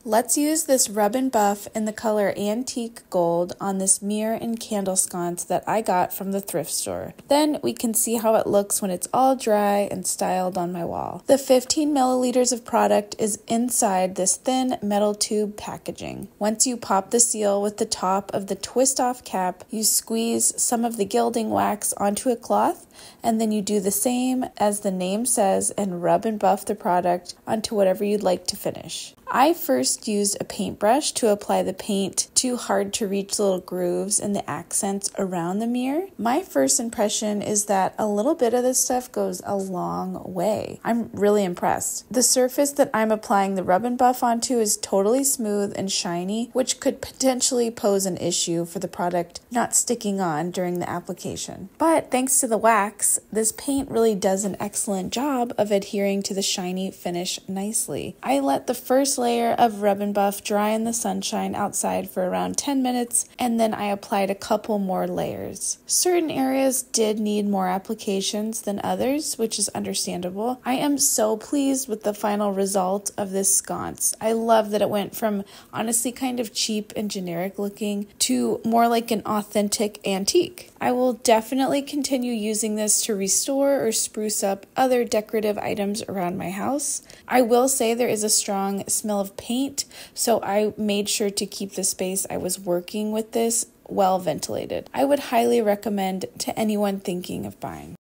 Let's use this Rub and Buff in the color Antique Gold on this mirror and candle sconce that I got from the thrift store. Then we can see how it looks when it's all dry and styled on my wall. The 15 milliliters of product is inside this thin metal tube packaging. Once you pop the seal with the top of the twist-off cap, you squeeze some of the gilding wax onto a cloth, and then you do the same as the name says and rub and buff the product onto whatever you'd like to finish. I first used a paintbrush to apply the paint to hard to reach little grooves in the accents around the mirror. My first impression is that a little bit of this stuff goes a long way. I'm really impressed. The surface that I'm applying the rub and buff onto is totally smooth and shiny, which could potentially pose an issue for the product not sticking on during the application. But thanks to the wax, this paint really does an excellent job of adhering to the shiny finish nicely. I let the first layer of rub and buff dry in the sunshine outside for around 10 minutes, and then I applied a couple more layers. Certain areas did need more applications than others, which is understandable. I am so pleased with the final result of this sconce. I love that it went from honestly kind of cheap and generic looking to more like an authentic antique. I will definitely continue using this to restore or spruce up other decorative items around my house. I will say there is a strong smell of paint, so I made sure to keep the space I was working with this well ventilated. I would highly recommend to anyone thinking of buying.